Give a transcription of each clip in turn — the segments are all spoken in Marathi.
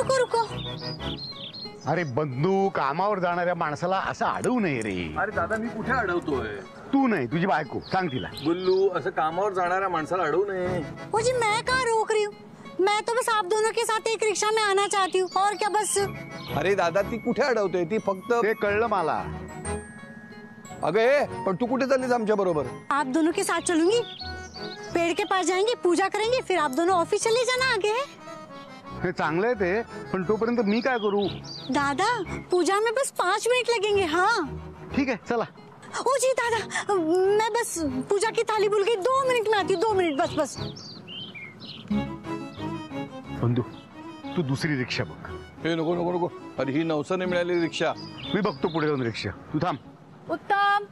रुको रुको. अरे बंधू, कामावर जाणाऱ्या माणसाला असं अडवू नये रे. अरे दादा मी कुठे अडवतोय? तू नाही, तुझी बायको. सांग तिला. गुल्लू, असं कामावर जाणाऱ्या माणसाला अडवू नये. ओ जी, मैं कहाँ रोक रही हूँ? मैं तो बस आप दोनों के साथ एक रिक्शा में आना चाहती हूँ, और क्या बस. अरे दादा, ती कुठे अडवतोय? ती फक्त ते कळलं मला. अगं पण तू कुठे चाललीस आमच्या बरोबर? आप दोनों के साथ चलूंगी. पेड़ के पास जाएंगे, पूजा करेंगे, फिर आप दोनों ऑफिस चले जाना आगे. हे चांगलं आहे ते, पण तोपर्यंत मी काय करू? दादा, पूजा में बस 5 मिनट लगेंगे. हाँ ठीक आहे, चला. ओ जी दादा, मैं बस पूजा की थाली भूल गई. 2 मिनट में आती हूँ. 2 मिनट बस बस. बंधू, तू दुसरी रिक्षा बघ. हे नको नको नको. अरे ही नवसाने मिळालेली रिक्षा. मी बघतो पुढे जाऊन रिक्षा. तू थांब. उत्तम.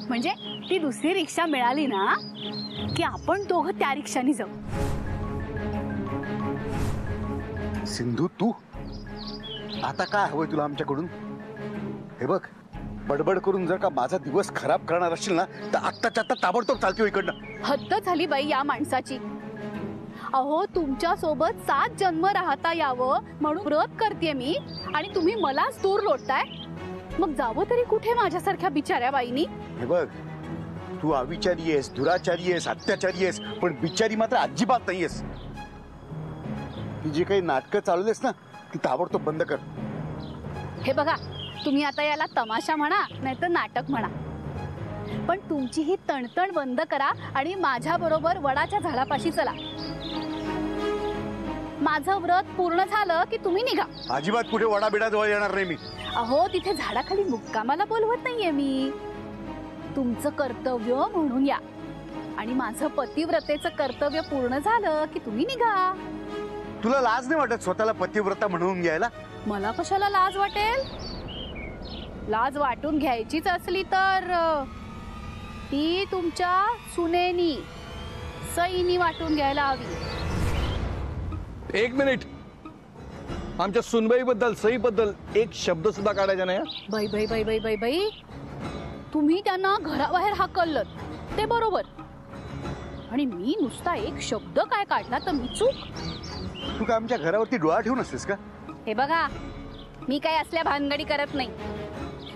म्हणजे ती दुसरी रिक्षा मिळाली ना की आपण दोघं त्या रिक्षाने जाऊ. सिंधू, तू आता काय हवंय तुला आमच्याकडून? हे बघ, बडबड करून जर का माझा दिवस खराब करणार असेल ना, तर आत्ताच्या आत्ता ताबडतोब चालते इकडनं. हद्द झाली बाई या माणसाची. अहो, तुमच्या सोबत 7 जन्म राहता यावं म्हणून व्रत करतेय मी, आणि तुम्ही मलाच दूर लोटताय. मग जावं तरी कुठे माझ्यासारख्या बिचाऱ्या बाईनी? हे बघ, तू अविचारी आहेस, दुराचारी आहेस, अत्याचारी आहेस, पण बिचारी मात्र अजिबात नाहीयेस. ती जी काही नाटकं चालवलीस ना, ती ताबडतोब बंद कर. हे बघा, तुम्ही आता याला तमाशा म्हणा नाहीतर नाटक म्हणा, पण तुमची ही तणतण बंद करा आणि माझ्या बरोबर वडाच्या झाडापाशी चला. माझं व्रत पूर्ण झालं की तुम्ही निघा. अजिबात कुठे वडाबिडा जवळ येणार नाही मी. अहो, तिथे झाडाखाली मुक्कामाला बोलवत नाहीये मी. तुमचं कर्तव्य म्हणून या, आणि माझं पतिव्रतेचं कर्तव्य पूर्ण झालं की तुम्ही निघा. तुला लाज नाही वाटत स्वतःला पतिव्रता म्हणून घ्यायला? मला कशाला लाज वाटेल? लाज वाटून घ्यायचीच असली तर ती तुमच्या सुनेनी, सईनी वाटून घ्यायला हवी. एक मिनिट. आमच्या सुनबाई बद्दल, सई बद्दल एक शब्द सुद्धा काढायचा नाही. बाई बाई बाई बाई बाई बाई, तुम्ही त्यांना घराबाहेर हाकललं ते बरोबर, आणि मी नुसता एक शब्द काय काढला तर मी चूक. तू काय आमच्या घरावरती डोळा ठेवून असतेस का? हे बघा, मी काय असल्या भानगडी करत नाही.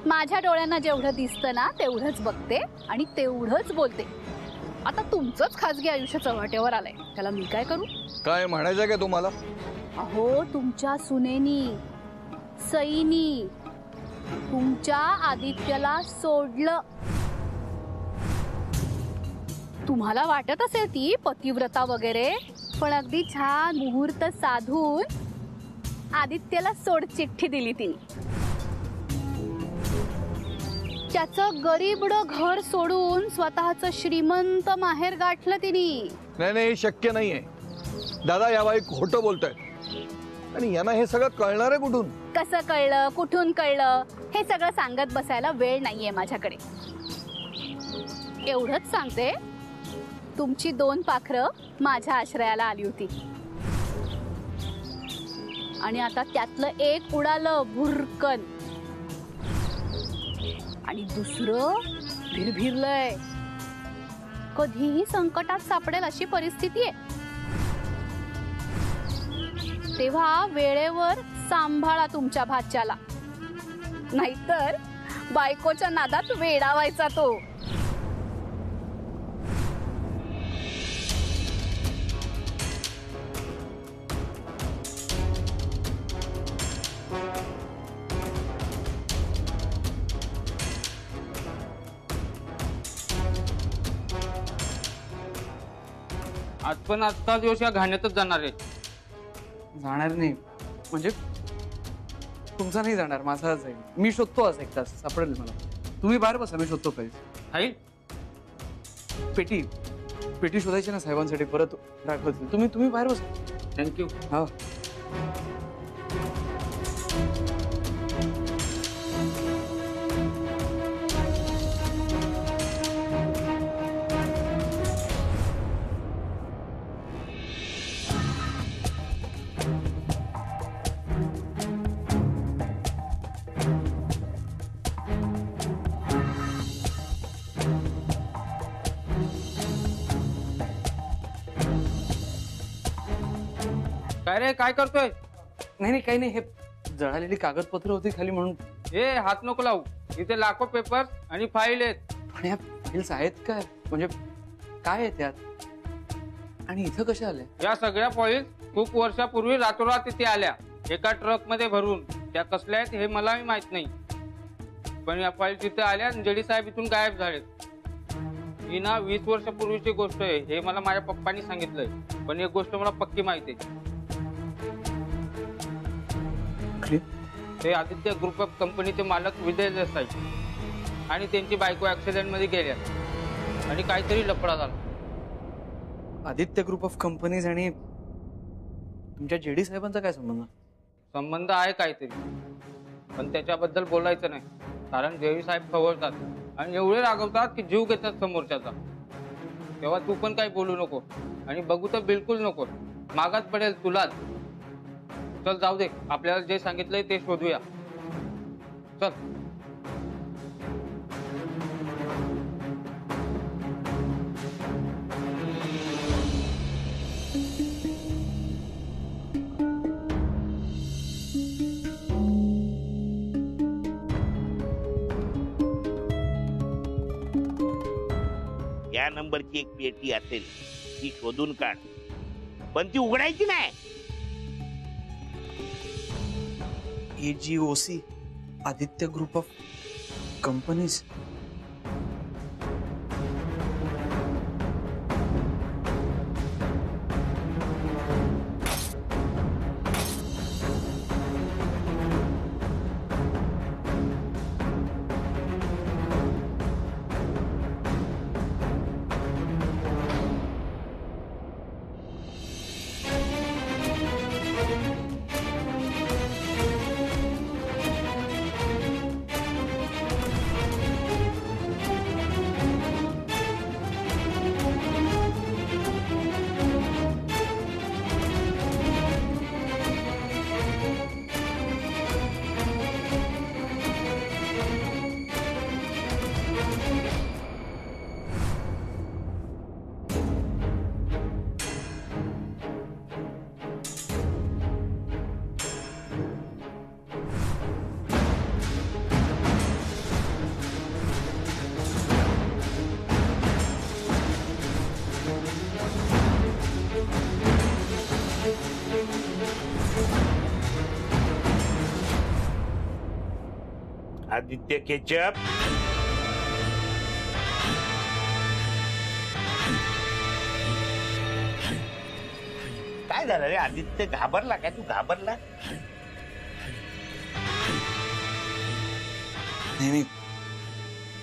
माझ्या डोळ्यांना जेवढं दिसतं ना तेवढंच बघते आणि तेवढंच बोलते. आता तुमचंच खाजगी आयुष्य चव्हाट्यावर आलंय, त्याला मी काय करू? काय म्हणायचं काय तुम्हाला? अहो, तुमच्या सुनेनी, सईनी तुमच्या आदित्यला सोडलं. तुम्हाला वाटत असेल ती पतिव्रता वगैरे, पण अगदी छान मुहूर्त साधून आदित्यला सोड चिठ्ठी दिली तिने. त्याचं गरीबडं घर सोडून स्वतःचं श्रीमंत माहेर गाठलं तिने. नाही नाही, शक्य नाहीये दादा. या बाई खोटं बोलतोय, आणि यांना हे सगळं कळणार आहे कुठून? कसं कळलं, कुठून कळलं, हे सगळं सांगत बसायला वेळ नाहीये माझ्याकडे. एवढंच सांगते, तुमची 2 पाखरं माझ्या आश्रयाला आली होती, आणि आता त्यातलं एक उडालं भुरकन, आणि दुसरं भिरभिरलंय. कधीही संकटात सापडेल अशी परिस्थिती आहे. तेव्हा वेळेवर सांभाळा तुमच्या भाच्याला, नाहीतर बायकोच्या नादात वेडावायचा तो. आज पण आजचा दिवस या घाण्यातच जाणार आहे. जाणार नाही म्हणजे तुमचा नाही जाणार, माझा जाईल. मी शोधतो आज 1 तास, सापडेल मला. तुम्ही बाहेर बसा, मी शोधतो पाहिजे. आई, पेटी पेटी शोधायची ना साहेबांसाठी, परत दाखवते. तुम्ही बाहेर बसा. थँक्यू. हा. काय काय रे, काय करतोय? नाही काही नाही, हे जळालेली कागदपत्र होती खाली म्हणून. हे हात नको लावू, इथे लाखो पेपर आणि फाईल आहेत. पण या फाईल्स आहेत काय, म्हणजे काय आहे त्यात, आणि इथं कशा आल्या? या सगळ्या फाईल खूप वर्षापूर्वी रातोरात इथे आल्या, एका ट्रक मध्ये भरून. त्या कसल्या आहेत हे मलाही माहित नाही, पण या फाईल तिथे आल्या आणि जेडी साहेब इथून गायब झालेत. ही ना 20 वर्षापूर्वीची गोष्ट आहे, हे मला माझ्या पप्पांनी सांगितलंय. पण एक गोष्ट मला पक्की माहिती आहे, ते आदित्य ग्रुप ऑफ कंपनीचे मालक विजय देसाई आणि त्यांची बायको ऍक्सिडेंट मध्ये गेल्या आणि काहीतरी लफडा झाला. आदित्य ग्रुप ऑफ कंपनीज आणि तुमच्या जेडी साहेबांचा काय संबंध? संबंध आहे काहीतरी, पण त्याच्याबद्दल बोलायचं नाही, कारण जेडी साहेब खवळतात आणि एवढे रागवतात की जीव घेतात समोरच्याचा. तेव्हा तू पण काही बोलू नको आणि बघू तर बिलकुल नको, मागात पडेल तुलाच. चल जाऊ दे, आपल्याला जे सांगितलंय ते शोधूया. चल. या नंबरची एक पेटी असेल, ती शोधून काढ, पण ती उघडायची नाही. AGOC Aditya group of companies. Aditya ketchup, काय झालं रे आदित्य? घाबरला काय तू? घाबरला? नाही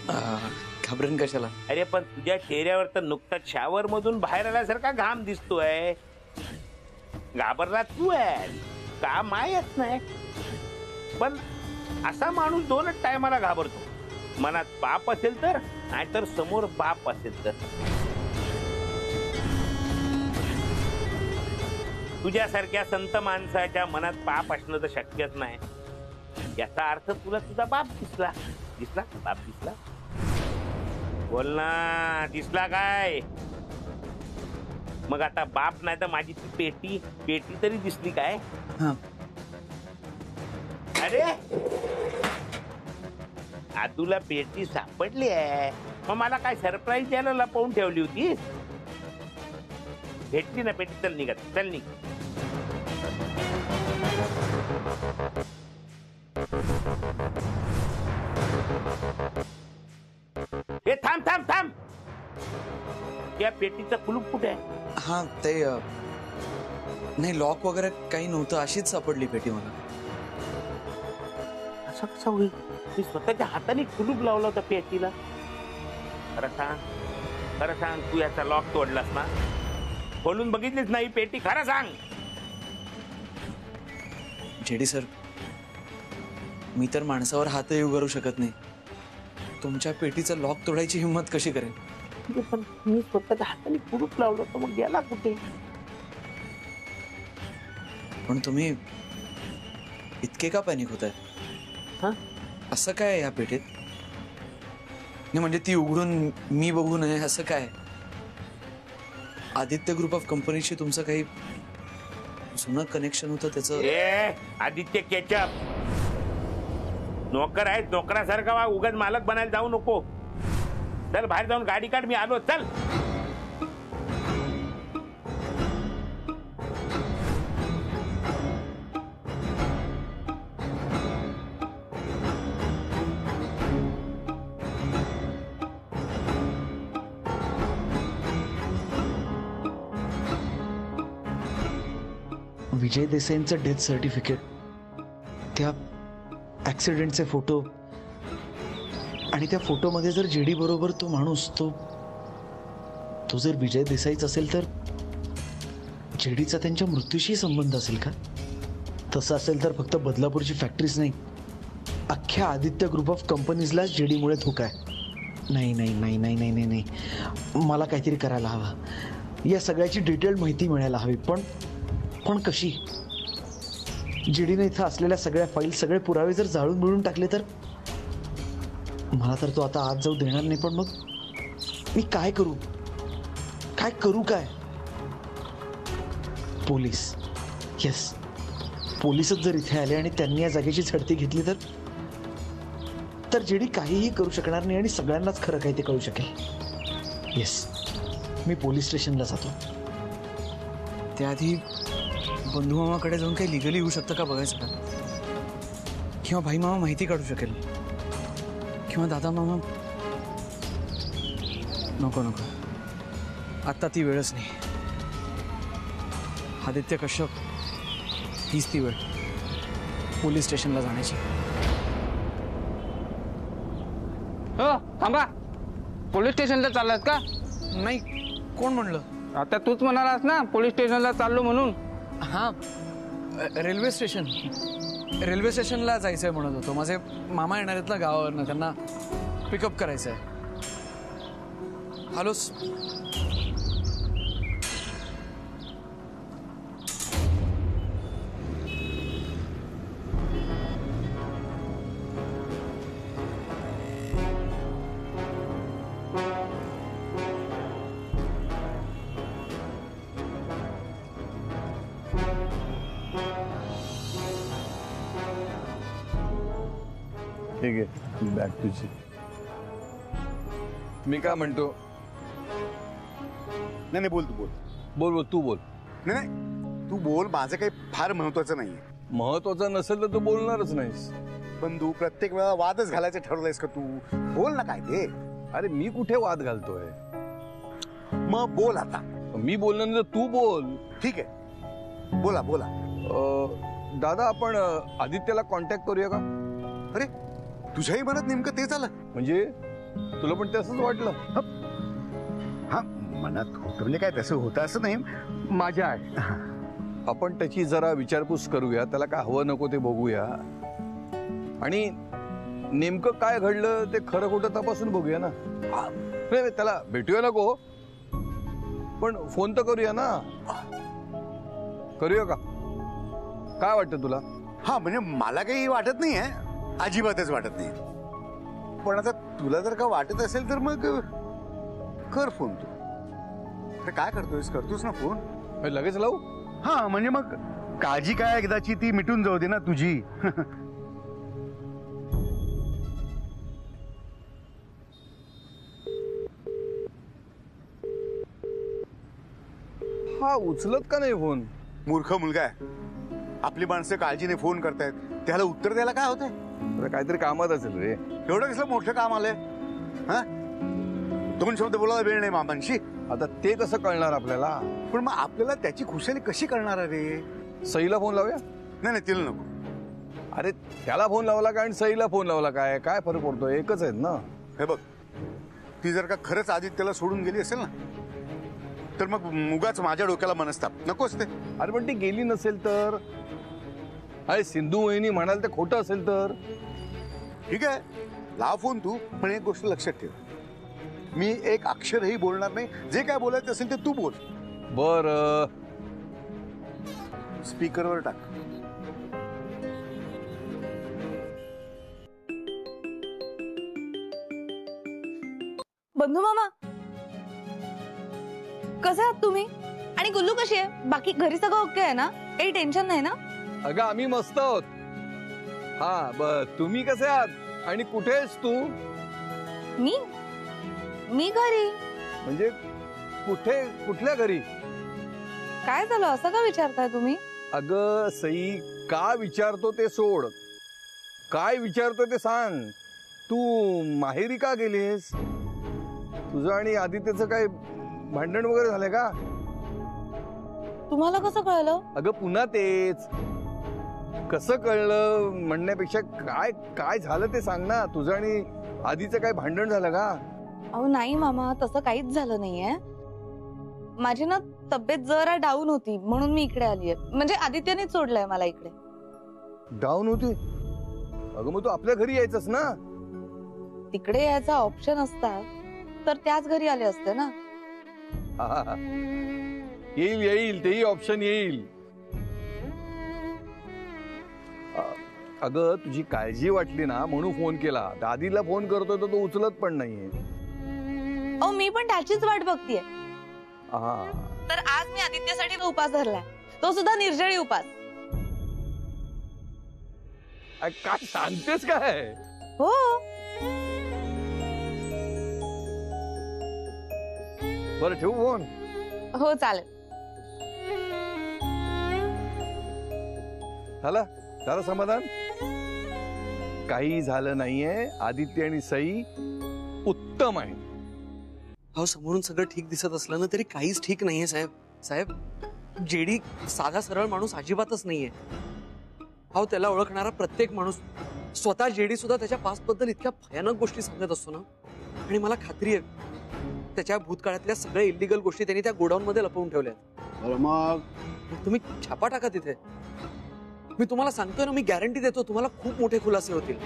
घाबरण कशाला? अरे पण तुझ्या चेहऱ्यावर तर नुकताच शावर मधून बाहेर आल्यासारखा घाम दिसतोय. घाबरला तू आहे का माहित नाही, पण असा माणूस दोनच टायमाला घाबरतो, मनात पाप असेल तर, नाहीतर समोर बाप असेल तर. तुझ्यासारख्या संत माणसाच्या मनात पाप असणं तर शक्यच नाही. याचा अर्थ तुला तुझा बाप दिसला. दिसला बाप दिसला? बोल ना, दिसला काय? मग आता बाप नाही तर माझी ती पेटी, पेटी तरी दिसली काय? अरे तुला पेटी सापडली आहे, मग मला काय सरप्राईज द्यायला लपवून ठेवली होती? भेटली ना पेटी, चल निघत, चल निघ. हे थांब थांब थांब, या पेटीचं कुलूप कुठे आहे? हा ते नाही, लॉक वगैरे काही नव्हतं, अशीच सापडली पेटी मला. असं कसं होईल? मी स्वतःच्या हाताने कुलूप लावला होता पेटीला. खरं सांग, खरं सांग, तू याचा लॉक तोडलास ना? खोलून बघितलीच नाही पेटी? खरं सांग. जेडी सर, मी तर माणसावर हातही उगारू शकत नाही, तुमच्या पेटीचं लॉक तोडायची हिंमत कशी करेन? पण मी स्वतःच्या हाताने कुलूप लावलं होतं, मग गेला कुठे? पण तुम्ही इतके का पॅनिक होत आहे? असं काय या पेटीत? नाही म्हणजे ती उघडून मी बघू नये असं काय? आदित्य ग्रुप ऑफ कंपनीशी तुमचं काही जुनं कनेक्शन होतं त्याचं. आदित्य केचप, नोकर आहेत, नोकरासारखा वा, उगाच मालक बनायला जाऊ नको. चल बाहेर जाऊन गाडी काढ, मी आलो. चल. विजय देसाईंचं डेथ सर्टिफिकेट, त्या ऍक्सिडेंटचे फोटो, आणि त्या फोटोमध्ये जर जेडी बरोबर तो माणूस, तो जर विजय देसाईच असेल तर जेडीचा त्यांच्या मृत्यूशी संबंध असेल का? तसं असेल तर फक्त बदलापूरची फॅक्टरीच नाही, अख्ख्या आदित्य ग्रुप ऑफ कंपनीजलाच जेडीमुळे धोका आहे. नाही नाही नाही नाही नाही नाही नाही, मला काहीतरी करायला हवं. या सगळ्याची डिटेल माहिती मिळायला हवी. पण कशी? जेडीने इथं असलेल्या सगळ्या फाईल, सगळे पुरावे जर जाळून मिळून टाकले तर? मला तर तो आता आत जाऊ देणार नाही. पण मग मी काय करू? काय? पोलीस, येस, पोलीसच जर इथे आले आणि त्यांनी या जागेची झडती घेतली तर जेडी काहीही करू शकणार नाही आणि सगळ्यांनाच खरं काही ते कळू शकेल. येस, मी पोलीस स्टेशनला जातो. त्याआधी बंधू मामाकडे जाऊन काही लिगली होऊ शकतं का बघायचं का? किंवा भाई मामा माहिती काढू शकेल, किंवा दादा मामा. नको, आत्ता ती वेळच नाही. आदित्य कश्यप, हीच ती वेळ पोलीस स्टेशनला जाण्याची. थांबा, पोलीस स्टेशनला चाललात का? नाही, कोण म्हणलं? आता तूच म्हणालास ना पोलीस स्टेशनला चाललो म्हणून. हां, रेल्वे स्टेशनला जायचंय म्हणत होतो. माझे मामा येणार आहेत ना गावावरनं, त्यांना पिकअप करायचं आहे. हॅलोस. ठीक आहे, बॅग तुझी. मी काय म्हणतो? नाही, बोल तू. बोल, तू बोल. नाही, तू बोल. माझं काही फार महत्वाचं नाहीये. महत्वाचं नसेल तर तू बोलणारच नाहीस. पण तू प्रत्येक वेळा वादच घालायचं ठरवलंयस का? तू बोल ना काय ते. अरे मी कुठे वाद घालतोय? मग बोल आता. मी बोलल्यानंतर तू बोल. ठीक आहे, बोला. दादा, आपण आदित्यला कॉन्टॅक्ट करूया का? अरे, तुझ्याही मनात नेमकं ते झालं म्हणजे तुला पण तसंच वाटलं? हा, मनात होतं म्हणजे काय तसं होतं असं नाही. माझ्या आहे. आपण त्याची जरा विचारपूस करूया, त्याला काय हवं नको ते बघूया, आणि नेमकं काय घडलं ते खरं खोटं तपासून बघूया ना. नाही, त्याला भेटूया नको, पण फोन तर करूया ना. करूया का? काय वाटतं तुला? हा, म्हणजे मला काही वाटत नाही आहे, अजिबातच वाटत नाही. पण आता तुला जर का वाटत असेल तर मग कर फोन. तू काय करतोस ना फोन? लगेच लावू? हा, म्हणजे मग काळजी काय एकदाची ती मिटून जाऊ दे ना तुझी. हा, उचलत का नाही फोन? मूर्ख मुलगा आहे. आपली माणसं काळजीने फोन करतायत, त्याला उत्तर द्यायला काय होतंय? काहीतरी कामात असेल रे. एवढं कसलं मोठं काम आलंय? हा, 2 शब्द बोलायला वेळ नाही मामांशी. आता ते कसं कळणार आपल्याला? पण मग आपल्याला त्याची खुशाली कशी कळणार रे? सईला फोन लावूया? नाही, तिला नको. अरे, त्याला फोन लावला काय आणि सईला फोन लावला काय फरक पडतो? एकच आहेत ना. हे बघ, ती जर का खरंच आदित्यला सोडून गेली असेल ना, तर मग उगाच माझ्या डोक्याला मनस्ताप नकोच ते. अरे पण ती गेली नसेल तर? अरे सिंधू वहिनी म्हणाल ते खोटं असेल तर? ठीक आहे, लाव फोन तू. पण एक गोष्ट लक्षात ठेव, मी एक अक्षरही बोलणार नाही. जे काय बोलायचं असेल ते तू बोल. बर, स्पीकरवर टाक. बंधू मामा, कसे आहात तुम्ही? आणि गुल्लू कशी आहे? बाकी घरी सगळं ओके आहे ना? काही टेन्शन नाही ना? अगं आम्ही मस्त आहोत. हा बर, तुम्ही कसे आहात आणि कुठे आहेस तू? मी घरी. म्हणजे कुठल्या घरी? काय झालं असं का विचारताय तुम्ही? अगं सई, का विचारतो ते सोड, काय विचारतो ते सांग. तू माहेरी का गेलीस? तुझं आणि आदित्यचं काय भांडण वगैरे झालंय का? तुम्हाला कसं कळलं? अगं पुन्हा तेच, कसं कळलं म्हणण्यापेक्षा काय झालं ते सांग ना. तुझं आणि आधीचं काय भांडण झालं का? अहो नाही मामा, तसं काहीच झालं नाहीये. माझी ना तब्येत जरा डाऊन होती म्हणून मी इकडे आलीये. म्हणजे आदित्यनेच सोडलंय मला इकडे. डाऊन होती? अगं मग तू आपल्या घरी यायचंस ना. तिकडे यायचा ऑप्शन असता तर त्याच घरी आले असते ना. हा. येईल तेही ऑप्शन येईल. अगं तुझी काळजी वाटली ना म्हणून फोन केला. दादीला फोन करतोय तर तो उचलत पण नाहीये. अहो मी पण त्याचीच वाट बघतीये. हा. तर आज मी आदित्यसाठी उपास धरलाय, तो सुद्धा निर्जळी उपास. काय सांगतेस काय? हो. बरं ठेवू फोन? हो चालेल. झालं समाधान? काही झालं नाहीये. आदित्य आणि सई उत्तम आहे. हो, समोरून सगळं ठीक दिसत असलं ना तरी काहीच ठीक नाहीये साहेब. साहेब, जेडी साधा सरळ माणूस अजिबातच नाहीये. हो, त्याला ओळखणारा प्रत्येक माणूस, स्वतः जेडी सुद्धा त्याच्या पास्ट बद्दल इतक्या भयानक गोष्टी सांगत असतो ना. आणि मला खात्री आहे त्याच्या भूतकाळातल्या सगळ्या इलिगल गोष्टी त्यांनी त्या गोडाऊन मध्ये लपवून ठेवल्या. मग तुम्ही छापा टाका तिथे. मी तुम्हाला सांगतोय ना, मी गॅरंटी देतो तुम्हाला खूप मोठे खुलासे होतील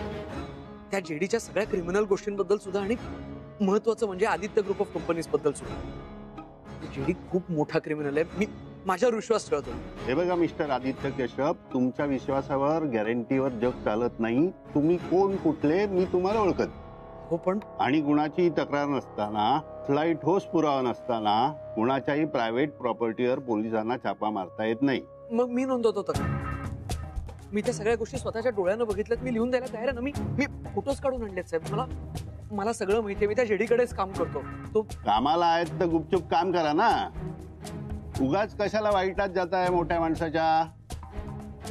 त्या जेडीच्या सगळ्या क्रिमिनल गोष्टींबद्दल सुद्धा. आणि महत्वाचं म्हणजे आदित्य ग्रुप ऑफ कंपनीज बद्दल सुद्धा. जेडी खूप मोठा क्रिमिनल आहे. मी माझ्यावर विश्वास ठेवतो. हे बघा मिस्टर आदित्य कश्यप, तुमच्या विश्वासावर गॅरंटीवर जग चालत नाही. तुम्ही कोण कुठले मी तुम्हाला ओळखत. हो पण आणि गुणाची तक्रार नसताना, कुठलाही ठोस पुरावा नसताना कुणाच्याही प्रायव्हेट प्रॉपर्टीवर पोलिसांना छापा मारता येत नाही. मग मी नोंदवतो तक्रार. मी त्या सगळ्या गोष्टी स्वतःच्या डोळ्यानं बघितल्यात. मी लिहून द्यायला तयार आहे ना. मी फोटोज काढून आणलेत साहेब. मला सगळं माहितीये. मी त्या जेडीकडेच काम करतो. तो कामाला आहेत तर गुपचूप काम करा ना. उगाच कशाला वाईटात जाताय मोठ्या माणसाच्या.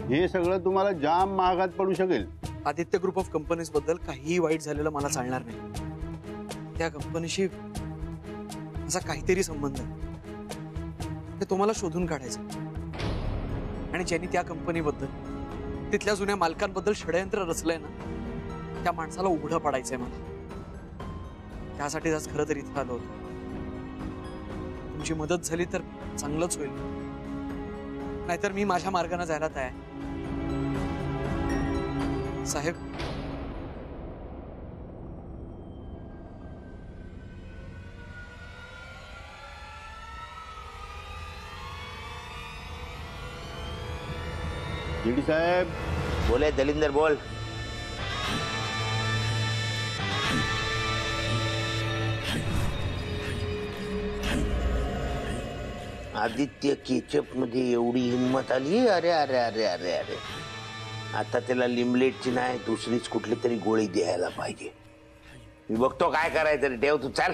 हे सगळं तुम्हाला जाम महागात पडू शकेल. आदित्य ग्रुप ऑफ कंपनीज बद्दल काहीही वाईट झालेलं मला चालणार नाही. त्या कंपनीशी असा काहीतरी संबंध आहे. ते तुम्हाला शोधून काढायचं. आणि ज्यांनी त्या कंपनीबद्दल, तिथल्या जुन्या मालकांबद्दल षडयंत्र रचलंय ना, त्या माणसाला उघडं पडायचंय मला. त्यासाठी आज खरं तर इथं आलो होतो. तुमची मदत झाली तर चांगलंच होईल. नाहीतर मी माझ्या मार्गाने जायला तयार. साहेब, जेडी साहेब. बोले दलिंदर, बोल. आदित्य केचप मध्ये एवढी हिंमत आली. अरे अरे अरे अरे अरे, आता त्याला लिमलेटची नाही दुसरीच कुठली तरी गोळी द्यायला पाहिजे. मी बघतो काय करायचं. ठेव तू, चाल.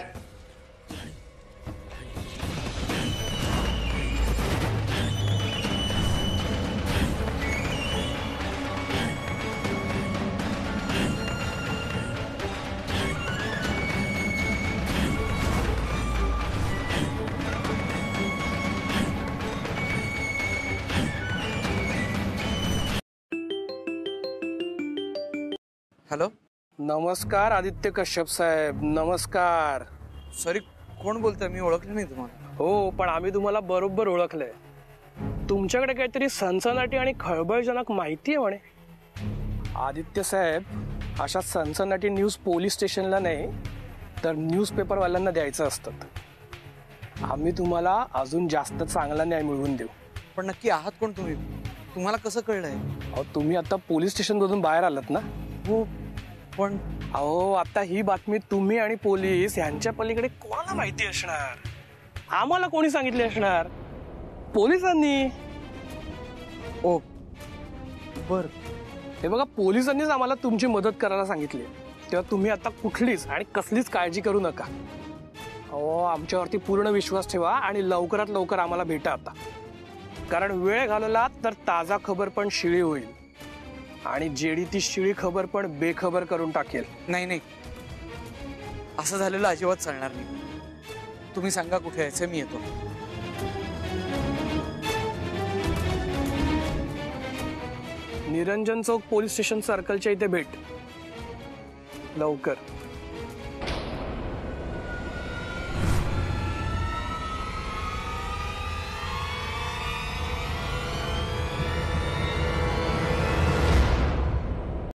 हॅलो. नमस्कार आदित्य कश्यप साहेब. नमस्कार. सॉरी, कोण बोलतोय? मी ओळखलं नाही तुम्हाला. हो, पण आम्ही तुम्हाला बरोबर ओळखलंय. तुमच्याकडे काहीतरी सनसनाटी आणि खळबळजनक माहिती आहे म्हणे. आदित्य साहेब, अशा सनसनाटी न्यूज पोलीस स्टेशनला नाही तर न्यूजपेपरवाल्यांना द्यायचं असतं. आम्ही तुम्हाला अजून जास्त चांगला न्याय मिळवून देऊ. पण नक्की आहात कोण तुम्ही? तुम्हाला कसं कळलंय? अहो, तुम्ही आता पोलीस स्टेशन मधून बाहेर आलात ना. हो, पण अहो आता ही बातमी तुम्ही आणि पोलीस यांच्या पलीकडे कोणाला माहिती असणार? आम्हाला कोणी सांगितले असणार? पोलिसांनी. ओ बर. हे बघा, पोलिसांनीच आम्हाला तुमची मदत करायला सांगितली, तेव्हा तुम्ही आता कुठलीच आणि कसलीच काळजी करू नका. अहो, आमच्यावरती पूर्ण विश्वास ठेवा आणि लवकरात लवकर आम्हाला भेटा आता, कारण वेळ घालवला तर ताजा खबर पण शिळी होईल आणि जेडी ती शिळी खबर पण बेखबर करून टाकेल. नाही नाही, असं झालेलं अजिबात चालणार नाही. तुम्ही सांगा कुठे यायचं, मी येतो. निरंजन चौक पोलीस स्टेशन सर्कलच्या इथे भेट लवकर.